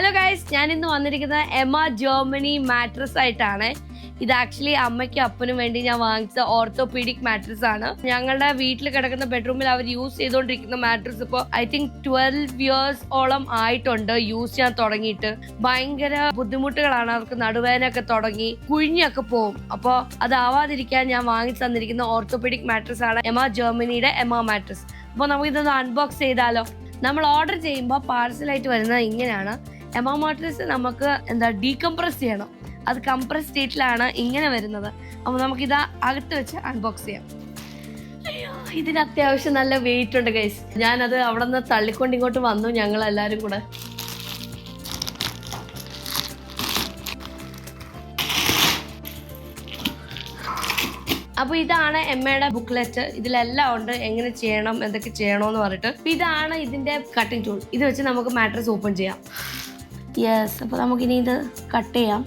Hello guys, ഞാൻ ഇന്ന് വന്നിരിക്കുന്നത് എമ ജർമ്മനി മാട്രസ് ആയിട്ടാണ്. ഇത് ആക്ച്വലി അമ്മയ്ക്കും അപ്പനും വേണ്ടി ഞാൻ വാങ്ങിച്ച ഓർത്തോപീഡിക് മാട്രസ് ആണ്. ഞങ്ങളുടെ വീട്ടിൽ കിടക്കുന്ന ബെഡ്റൂമിൽ അവർ യൂസ് ചെയ്തുകൊണ്ടിരിക്കുന്ന മാട്രസ് ഇപ്പോൾ ഐ തിങ്ക് 12 years ഓളം ആയിട്ടുണ്ട് യൂസ് ചെയ്യാൻ തുടങ്ങിയിട്ട്. ഭയങ്കര ബുദ്ധിമുട്ടുകളാണ്, അവർക്ക് നടുവേദനയൊക്കെ തുടങ്ങി കുഴിഞ്ഞൊക്കെ പോകും. അപ്പോൾ അതാവാതിരിക്കാൻ ഞാൻ വാങ്ങിച്ചു തന്നിരിക്കുന്ന ഓർത്തോപീഡിക് മാട്രസ് ആണ് എമ ജർമ്മനിയുടെ എമ മാട്രസ്. അപ്പോൾ നമുക്ക് ഇതൊന്ന് അൺബോക്സ് ചെയ്താലോ? നമ്മൾ ഓർഡർ ചെയ്യുമ്പോൾ പാർസലായിട്ട് വരുന്നത് ഇങ്ങനെയാണ്. എമ മാട്രസ് നമുക്ക് ഡീകംപ്രസ് ചെയ്യണം. അത് കംപ്രസ് സ്റ്റേറ്റിലാണ് ഇങ്ങനെ വരുന്നത്. അപ്പോൾ നമുക്കിത് അകത്ത് വെച്ച് അൺബോക്സ് ചെയ്യാം. അയ്യോ, ഇതിന് അത്യാവശ്യം നല്ല വെയിറ്റ് ഉണ്ട് ഗൈസ്. ഞാനത് അവിടെ നിന്ന് തള്ളിക്കൊണ്ട് ഇങ്ങോട്ട് വന്നു, ഞങ്ങൾ എല്ലാവരും കൂടെ. അപ്പോൾ ഇതാണ് എമ്മയുടെ ബുക്ക്ലെറ്റ്. ഇതിലെല്ലാം ഉണ്ട്, എങ്ങനെ ചെയ്യണം, എന്തൊക്കെ ചെയ്യണമെന്ന് പറഞ്ഞിട്ട്. ഇതാണ് ഇതിന്റെ കട്ടിംഗ് ടൂൾ. ഇത് വെച്ച് നമുക്ക് മാട്രസ് ഓപ്പൺ ചെയ്യാം. യെസ്, അപ്പോൾ നമുക്കിനി ഇത് കട്ട് ചെയ്യാം.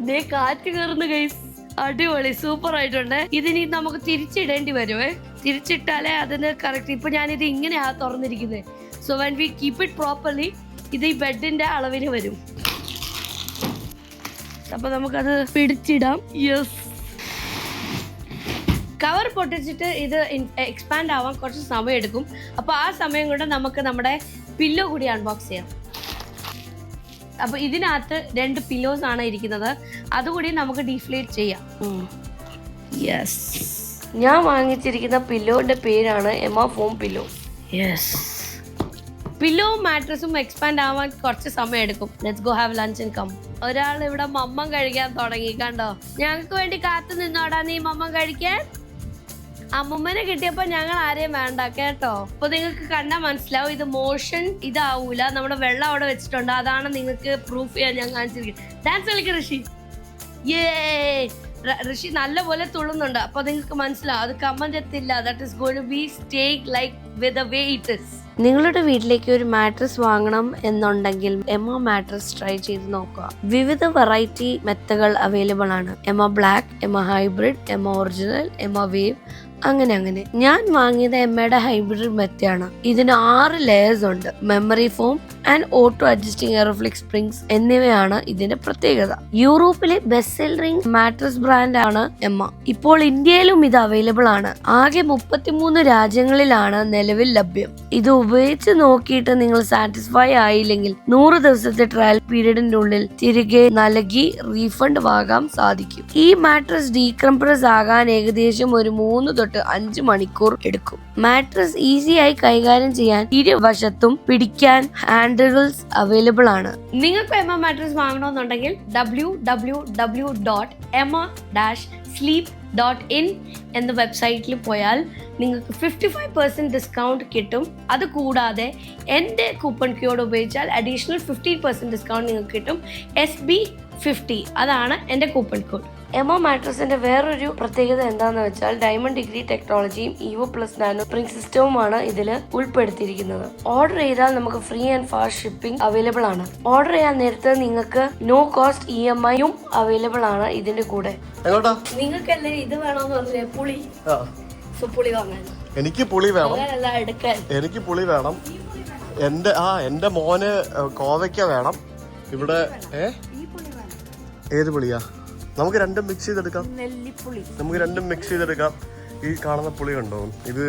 ദേ കാറ്റ് കയറുന്നു ഗൈസ്, അടിപൊളി, സൂപ്പർ ആയിട്ടുണ്ട്. ഇതിനി നമുക്ക് തിരിച്ചിടേണ്ടി വരുമേ. തിരിച്ചിട്ടാലേ അതിന് കറക്റ്റ്. ഇപ്പൊ ഞാനിത് ഇങ്ങനെയാ തുറന്നിരിക്കുന്നത്. So when we keep it properly ഇത് ഈ ബെഡിന്റെ അളവിന് വരും. അപ്പൊ നമുക്കത് പിടിച്ചിടാം. യെസ്, കവർ പൊട്ടിച്ചിട്ട് ഇത് എക്സ്പാൻഡ് ആവാൻ കുറച്ച് സമയം എടുക്കും. അപ്പൊ ആ സമയം കൊണ്ട് നമുക്ക് നമ്മുടെ പില്ലോ കൂടി അൺബോക്സ് ചെയ്യാം. അപ്പൊ ഇതിനകത്ത് 2 പില്ലോസ് ആണ് ഇരിക്കുന്നത്. അതുകൂടി നമുക്ക് ഡീഫ്ലേറ്റ് ചെയ്യാം. യെസ്, ഞാൻ വാങ്ങിച്ചിരിക്കുന്ന പില്ലോന്റെ പേരാണ് Emma foam pillow. Yes, pillow മാട്രസും എക്സ്പാൻഡ് ആവാൻ കുറച്ച് സമയം എടുക്കും. Let's go have lunch and come. ഒരാൾ ഇവിടെ മമ്മം കഴിക്കാൻ തുടങ്ങി, കണ്ടോ? ഞങ്ങൾക്ക് വേണ്ടി കാത്തു നിന്നോടാ നീ മമ്മം കഴിക്കാൻ. അമ്മമ്മനെ കിട്ടിയപ്പോ ഞങ്ങൾ ആരെയും വേണ്ട കേട്ടോ. അപ്പൊ നിങ്ങൾക്ക് കണ്ടാൽ മനസ്സിലാവും ഇത് മോഷൻ ഇതാവൂല. നമ്മുടെ വെള്ളം അവിടെ വെച്ചിട്ടുണ്ട്, അതാണ് നിങ്ങൾക്ക് പ്രൂഫ് ചെയ്യാൻ ഞാൻ കാണിച്ചിരിക്കുന്നത്. ഡാൻസ് കളിക്കും ഋഷി. ഋഷി നല്ലപോലെ തുള്ളുന്നുണ്ട്. അപ്പൊ നിങ്ങൾക്ക് മനസ്സിലാവും അത് കമന്റെത്തില്ല. That is going to be stay like with the way it is. നിങ്ങളുടെ വീട്ടിലേക്ക് ഒരു മാട്രസ് വാങ്ങണം എന്നുണ്ടെങ്കിൽ എമ മാട്രസ് ട്രൈ ചെയ്ത് നോക്കുക. വിവിധ വെറൈറ്റി മെത്തകൾ അവൈലബിൾ ആണ്. എമ ബ്ലാക്ക്, എമ ഹൈബ്രിഡ്, എമ ഒറിജിനൽ, എമ വേവ്, അങ്ങനെ. ഞാൻ വാങ്ങിയത് എമ്മയുടെ ഹൈബ്രിഡ് മെത്തയാണ്. ഇതിന് 6 ലെയേഴ്സ് ഉണ്ട്. Memory foam and auto adjusting aeroflex springs എന്നിവയാണ് ഇതിന്റെ പ്രത്യേകത. യൂറോപ്പിലെ ബെസ്റ്റ് സെല്ലിംഗ് മാട്രസ് ബ്രാൻഡ് ആണ് എമ്മ. ഇപ്പോൾ ഇന്ത്യയിലും ഇത് അവൈലബിൾ ആണ്. ആകെ 33 രാജ്യങ്ങളിലാണ് നിലവിൽ ലഭ്യം. ഇത് ഉപയോഗിച്ച് നോക്കിയിട്ട് നിങ്ങൾ സാറ്റിസ്ഫൈ ആയില്ലെങ്കിൽ 100 ദിവസത്തെ ട്രയൽ പീരീഡിന്റെ ഉള്ളിൽ തിരികെ നൽകി റീഫണ്ട് വാങ്ങാൻ സാധിക്കും. ഈ മാട്രസ് ഡീകംപ്രസ് ആകാൻ ഏകദേശം ഒരു 3 to 5 മണിക്കൂർ എടുക്കും. മാട്രസ് ഈസിയായി കൈകാര്യം ചെയ്യാൻ ഇരുവശത്തും പിടിക്കാൻ ഹാൻഡിൽസ് അവൈലബിൾ ആണ്. നിങ്ങൾക്ക് എമ മാട്രസ് വാങ്ങണമെന്നുണ്ടെങ്കിൽ www.emma-sleep.in എന്ന വെബ്സൈറ്റിൽ പോയാൽ നിങ്ങൾക്ക് 55% ഡിസ്കൗണ്ട് കിട്ടും. അത് കൂടാതെ എൻ്റെ കൂപ്പൺ കോഡ് ഉപയോഗിച്ചാൽ അഡീഷണൽ 15% ഡിസ്കൗണ്ട് നിങ്ങൾക്ക് കിട്ടും. SB50 അതാണ് എൻ്റെ കൂപ്പൺ കോഡ്. എമ മാട്രസിന്റെ വേറൊരു പ്രത്യേകത എന്താന്ന് വെച്ചാൽ ഡയമണ്ട് ഡിഗ്രി ടെക്നോളജിയും EVO+ നാനോ സ്പ്രിംഗ് സിസ്റ്റവുമാണ് ഇതിൽ ഉൾപ്പെടുത്തിയിരിക്കുന്നത്. ഓർഡർ ചെയ്താൽ നമുക്ക് free and fast shipping available ആണ്. ഓർഡർ ചെയ്യാൻ നേരത്ത് നിങ്ങൾക്ക് നോ കോസ്റ്റ് EMI-യും അവൈലബിൾ ആണ് ഇതിന്റെ കൂടെ. നിങ്ങൾക്കല്ലേ ഇത് വേണമെന്ന് പറഞ്ഞേ പുളി? പുളി വാങ്ങാൻ എനിക്ക് പുളി വേണം. എനിക്ക് പുളി വേണം. എന്റെ മോന് കോവയ്ക്ക വേണം. ഇവിടെ ഏത് പുളിയാ? നമുക്ക് രണ്ടും മിക്സ് ചെയ്തെടുക്കാം. ഈ കാണുന്ന പുളി കണ്ടോ? ഇത്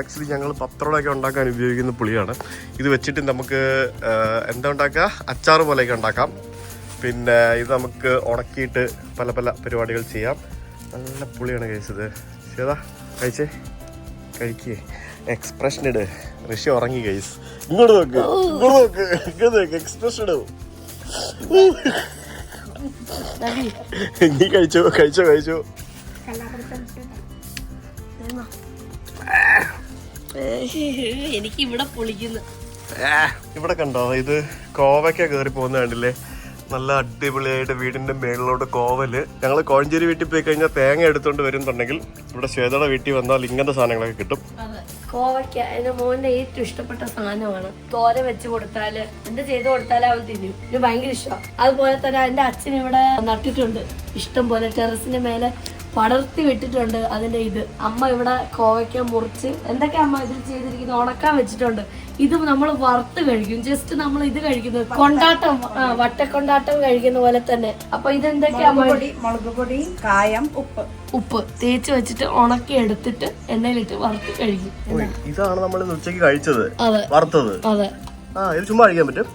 ആക്ച്വലി ഞങ്ങൾ പത്രമൊക്കെ ഉണ്ടാക്കാൻ ഉപയോഗിക്കുന്ന പുളിയാണ്. ഇത് വെച്ചിട്ട് നമുക്ക് എന്താ ഉണ്ടാക്കുക? അച്ചാറ് പോലെയൊക്കെ ഉണ്ടാക്കാം. പിന്നെ ഇത് നമുക്ക് ഉണക്കിയിട്ട് പല പരിപാടികൾ ചെയ്യാം. നല്ല പുളിയാണ് കഴിച്ചത്. ശരിയാ, കഴിക്കേ. എക്സ്പ്രഷൻ ഇട്. ഋഷി ഉറങ്ങി കഴിച്ച്. ഇങ്ങോട്ട് നോക്ക്. എക്സ്പ്രഷൻ ഇടും. നീ കഴിച്ചോ. എനിക്ക് ഇവിടെ പൊളിക്കുന്നു. ഇവിടെ കണ്ടോ? ഇത് കോവയ്ക്ക കയറി പോകുന്ന കണ്ടില്ലേ? നല്ല അടിപൊളിയായിട്ട് വീടിന്റെ മേളിലോട്ട് കോവല്. ഞങ്ങൾ കോഴഞ്ചേരി വീട്ടിൽ പോയി കഴിഞ്ഞാൽ തേങ്ങ എടുത്തോണ്ട് വരുന്നുണ്ടെങ്കിൽ ഇവിടെ ശ്വേതയുടെ വീട്ടിൽ വന്നാൽ ഇങ്ങനത്തെ സാധനങ്ങളൊക്കെ കിട്ടും. കോവയ്ക്ക എന്റെ മോന്റെ ഏറ്റവും ഇഷ്ടപ്പെട്ട സാധനമാണ്. തോര വെച്ച് കൊടുത്താല് എന്ത് ചെയ്ത് കൊടുത്താലും അവൻ തിന്നും. ഇത് ഭയങ്കര ഇഷ്ടമാണ്. അതുപോലെ തന്നെ എന്റെ അച്ഛൻ ഇവിടെ നട്ടിട്ടുണ്ട് ഇഷ്ടം പോലെ. ടെറസിന്റെ മേലെ പടർത്തി വിട്ടിട്ടുണ്ട് അതിന്റെ ഇത്. അമ്മ ഇവിടെ കോവയ്ക്ക മുറിച്ച് എന്തൊക്കെ അമ്മ ഇതിൽ ചെയ്തിരിക്കുന്നത്, ഉണക്കാൻ വെച്ചിട്ടുണ്ട്. ഇത് നമ്മൾ വറുത്ത് കഴിക്കും. ജസ്റ്റ് നമ്മൾ ഇത് കഴിക്കുന്നത് കൊണ്ടാട്ടം, വട്ടക്കൊണ്ടാട്ടം കഴിക്കുന്ന പോലെ തന്നെ. അപ്പൊ ഇതെന്തൊക്കെയാ? മുളക് പൊടി, കായം, ഉപ്പ് തേച്ച് വെച്ചിട്ട് ഉണക്കി എടുത്തിട്ട് എണ്ണയിലിട്ട് വറുത്ത് കഴിക്കും. ഇതാണ് നമ്മൾ ഉച്ചയ്ക്ക് കഴിച്ചത്, അതെ വറുത്തത്. അതെ. ഇത് ചുമ്മാ കഴിക്കാൻ പറ്റും?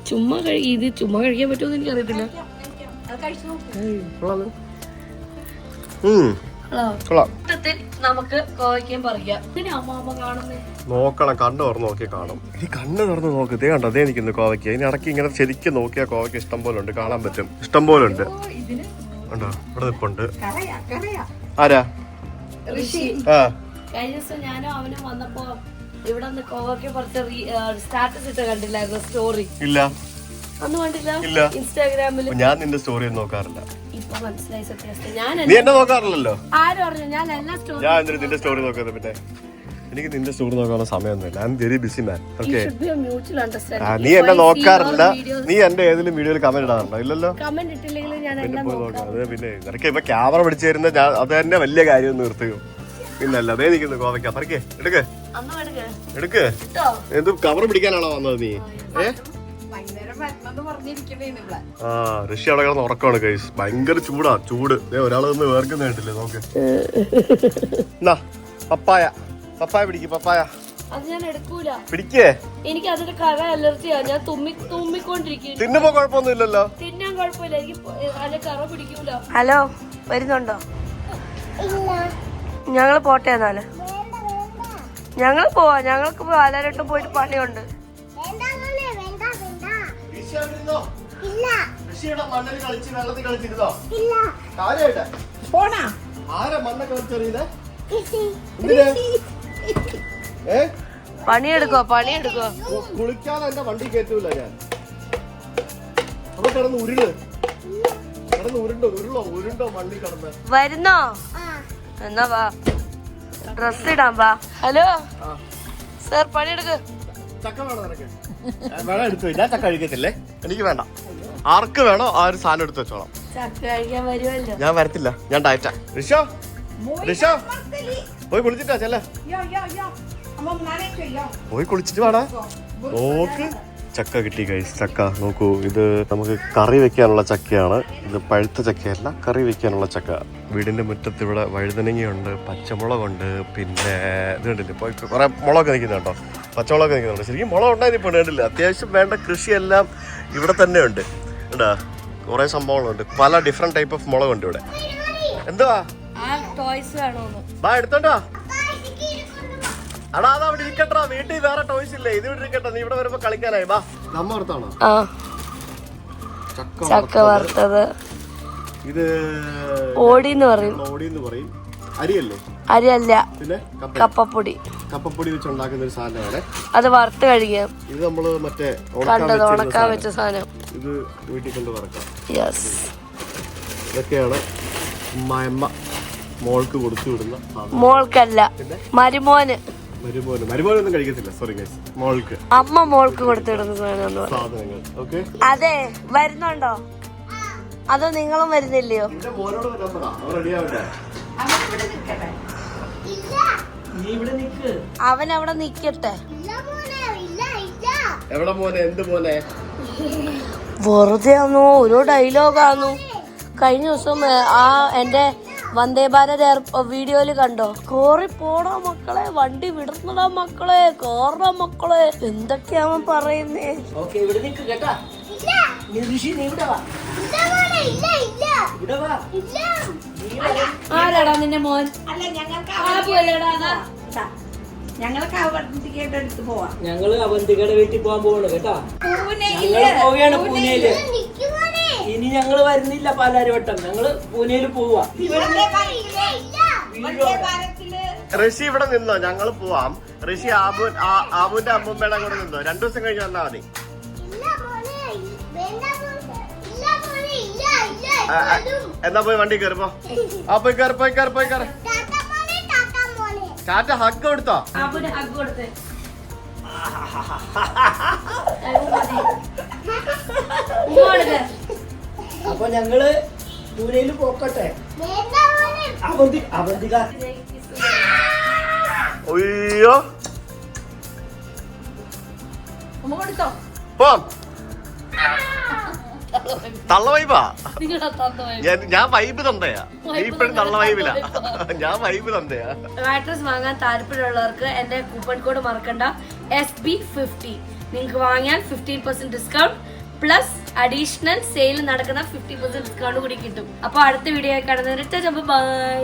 ഇത് ചുമ്മാ കഴിക്കാൻ പറ്റുമെന്ന് എനിക്കറിയത്തില്ല. നമുക്ക് കോവയ്ക്കയും പറിക്കാം. പിന്നെ അമ്മ കാണുന്നേ നോക്കണം, കണ്ണ് തുറന്ന് നോക്കിയാൽ കാണും. ഈ കണ്ണ് തുറന്ന് നോക്ക്, ഇതേ കണ്ടോ, അതേ നിൽക്കുന്നു കോവയ്ക്ക. ഇനി ഇടയ്ക്ക് ഇങ്ങനെ ശരിക്കും നോക്കിയാൽ കോവയ്ക്ക ഇഷ്ടം പോലെ ഉണ്ട്, കാണാൻ പറ്റും. ഇഷ്ടം പോലെ ഉണ്ട്. ഉണ്ടോ? ഇവിടെ നിൽപ്പുണ്ട്. ആരാ? ആ, കഴിഞ്ഞ ദിവസം ഞാനും അവനും വന്നപ്പോ ഇവിടെ നിന്ന് കോവയ്ക്ക പറിച്ച സ്റ്റാറ്റസ് ഇട്ട് കണ്ടില്ലായിരുന്നു? സ്റ്റോറി ഇല്ല, അന്ന് കണ്ടില്ല? ഇല്ല. ഇൻസ്റ്റാഗ്രാമിൽ ഞാൻ നിന്റെ സ്റ്റോറി ഒന്നും നോക്കാറില്ല. ഇപ്പൊ മനസ്സിലായി സത്യാവസ്ഥ. ഞാൻ നീ എന്നെ നോക്കാറില്ലല്ലോ. ആരും പറഞ്ഞു ഞാൻ എല്ലാ സ്റ്റോറി. ഞാൻ എന്തിനാ നിന്റെ സ്റ്റോറി നോക്കുന്നത്? പിന്നെ എനിക്ക് നിന്റെ സ്റ്റോറി നോക്കാനുള്ള സമയമൊന്നുമില്ല. I am very busy man. Okay, നീ എന്നെ നോക്കാറില്ല. നീ എന്റെ ഏതെങ്കിലും വീഡിയോയിൽ കമന്റ് ഇടാറുണ്ടോ? ഇല്ലല്ലോ. കമന്റ് ഇട്ടില്ലെങ്കിൽ ഞാൻ എല്ലാം നോക്കാം. അത് പിന്നെ നിനക്ക് ഇപ്പൊ ക്യാമറ പിടിച്ചു തരുന്ന അത് തന്നെ വലിയ കാര്യം നിർത്തുകയോ? പിന്നല്ല, അതേ നിൽക്കുന്നു കോവയ്ക്ക. പറിക്കേ, എടുക്ക് എടുക്ക്. എന്ത് കവർ പിടിക്കാനാണോ വന്നത് നീ? ആ, ഋഷി അവിടെ കിടന്ന് ഉറക്കമാണ് ഗൈസ്. ഭയങ്കര ചൂടാ, ചൂട്. ഒരാൾ നിന്ന് വേർക്കുന്ന കേട്ടില്ലേ? നോക്ക്. എന്നാ പപ്പായ, പപ്പായ പിടിക്ക്, പപ്പായ. അത് ഞാൻ എടുക്കൂല. പിടിക്കേ. എനിക്ക് അതിന്റെ കറ അലർജിയാ. ഞാൻ തുമ്മിക്കൊണ്ടിരിക്കും. തിന്നുമ്പോ കുഴപ്പമൊന്നുമില്ലല്ലോ. തിന്നാൻ കുഴപ്പമില്ല, എനിക്ക് അതിന്റെ കറ പിടിക്കൂല. ഹലോ, വരുന്നുണ്ടോ? ഞങ്ങള് പോട്ടെ എന്നാല്. ഞങ്ങള് പോവാ. ഞങ്ങൾക്ക് പാലാരട്ടും പോയിട്ട് പണിയുണ്ട്. പണിയെടുക്കോ, പണിയെടുക്കോ. കുളിക്കാതെ എന്റെ വണ്ടി കയറ്റൂല ഞാൻ. അവിടെ കിടന്ന് ഉരുള്, കിടന്ന് ഉരുണ്ടോ വണ്ടി കിടന്ന്. വരുന്നോ? എന്നാ വാ, ഡ്രസ് ഇടാൻ വാ. ഹലോ സർ, പണിയെടുക്ക്. ചക്ക വേണോ നിനക്ക്? വേണം, എടുത്തു. ഞാൻ ചക്ക കഴിക്കത്തില്ലേ, എനിക്ക് വേണ്ട. ആർക്ക് വേണോ ആ ഒരു സാധനം എടുത്ത് വെച്ചോളാം. ചക്ക കഴിക്കാൻ വരുമല്ലോ. ഞാൻ വരത്തില്ല, ഞാൻ ഡയറ്റാ. ഋഷോ, ഋഷോ പോയി കുളിച്ചിട്ടാ ചെല്ലേ. പോയി കുളിച്ചിട്ട് വേടാ. നോക്ക്, ചക്ക കിട്ടി ഗൈസ്. ചക്ക നോക്കൂ, ഇത് നമുക്ക് കറി വെക്കാനുള്ള ചക്കയാണ്. ഇത് പഴുത്ത ചക്കയല്ല, കറി വെക്കാനുള്ള ചക്ക. വീടിന്റെ മുറ്റത്ത് ഇവിടെ വഴുതനങ്ങയുണ്ട്, പച്ചമുളകുണ്ട്, പിന്നെ ഇത് കണ്ടില്ലേ, ഇപ്പോൾ കുറെ മുളകൊക്കെ നിൽക്കുന്നുണ്ടോ? പച്ചമുളകൊക്കെ നിൽക്കുന്നുണ്ട്. ശരിക്കും മുളക് ഉണ്ടായിരുന്നു, കണ്ടില്ല. അത്യാവശ്യം വേണ്ട കൃഷിയെല്ലാം ഇവിടെ തന്നെ ഉണ്ട്. കേട്ടാ, കുറെ സംഭവങ്ങളുണ്ട്. പല ഡിഫറെന്റ് ടൈപ്പ് ഓഫ് മുളകുണ്ട് ഇവിടെ. എന്തുവാ എടുത്തോണ്ടോ? അടാ, അത് അവിടെ ഇരിക്കട്ടാ. വീട്ടിൽ വേറെ ടോയ്സ് ഇല്ലേ? ഇത് ഇവിടെ ഇരിക്കട്ടെ. നീ ഇവിടെ വരുമ്പോ കളിക്കാനായി. വാ, നമ്മ വറുത്താണോ? ചക്ക വറുത്തത്. ഇത് ഓടിന്ന് പറയും. ഓടിന്ന് പറയും. അരിയല്ലേ? അരിയല്ല, പിന്നെ കപ്പപ്പൊടി. കപ്പപ്പൊടി വെച്ച് ഉണ്ടാക്കുന്ന ഒരു സാധനമാണ്. അത് വറുത്ത് കഴിക്കാം. ഇത് നമ്മള് മറ്റേ ഉണക്കാൻ വെച്ച സാധനം. ഇത് വീട്ടിൽ കൊണ്ട് വറക്കാം. യെസ്, ഇതൊക്കെയാണ് ഉമ്മായമ്മ മോൾക്ക് കൊടുത്തു വിടുന്ന. മോൾക്കല്ല, മരുമോന്. മരുമോനൊന്നും കഴിക്കത്തില്ല, സോറി ഗൈസ്. മോൾക്ക്, അമ്മ മോൾക്ക് കൊടുത്തിടുന്ന സാധനങ്ങൾ. ഓക്കെ, അതെ. വരുന്നുണ്ടോ? അതോ നിങ്ങളും വരുന്നില്ലയോ? അവൻ അവിടെ നിക്കട്ടെ. എവിടെ മോനെ? എന്ത് മോനെ? വെറുതെ ആണോ, ഓരോ ഡയലോഗാന്നു. കഴിഞ്ഞ ദിവസം ആ എന്റെ വന്ദേ ഭാരത് വീഡിയോയില് കണ്ടോ? കോറി പോടാ മക്കളെ, വണ്ടി വിടുന്നടാ മക്കളെ, കോറ മക്കളെ, എന്തൊക്കെയാ അവൻ പറയുന്നേ. ആരാടാ നിന്റെ മോൻ? ഞങ്ങൾക്ക് അവന്തികയുടെ അടുത്ത് പോവാം. ഞങ്ങള് അവന്തികയുടെ വീട്ടിൽ പോകാൻ പോവാണ് കേട്ടാ. ഞങ്ങള് പോവുകയാണ് പൂനെയില്. ഇനി ഞങ്ങള് വരുന്നില്ല പാലാരിവട്ടം, ഞങ്ങള് പൂനെയില് പോവാ. ഋഷി ഇവിടെ നിന്നോ? ഞങ്ങള് പോവാം. ഋഷി ആബുന്റെ അമ്മൂമ്മയുടെ കൂടെ നിന്നോ? 2 ദിവസം കഴിഞ്ഞ് വന്നാ മതി. എന്നാ പോയി വണ്ടി കയറിപ്പോ. ആ, പോയി കയറി, പോയി കയറി, പോയി കയറി. ടാറ്റ ഹഗ് കൊടുത്തോ? അപ്പൊ ഞങ്ങള് പൂനെയില് പോക്കട്ടെ. അവന്തിക അയ്യോ അമ്മ കൊടുത്തോ പോം തള്ള വൈബാ നിങ്ങളാ തന്നോ ഞാൻ വൈബ് തന്തയാ നീ ഇപ്പഴും തള്ള വൈബിലാ ഞാൻ വൈബ് തന്തയാ മാട്രസ് വാങ്ങാൻ താല്പര്യമുള്ളവർക്ക് എന്റെ കൂപ്പൺ കോഡ് മറക്കണ്ട SB50 നിങ്ങൾക്ക് വാങ്ങിയാൽ 15% ഡിസ്കൗണ്ട് പ്ലസ് അഡീഷണൽ സെയിൽ നടക്കുന്ന 50% ഡിസ്കൗണ്ട് കൂടി കിട്ടും. അപ്പൊ അടുത്ത വീഡിയോ കാണുന്നവരെ ബൈ.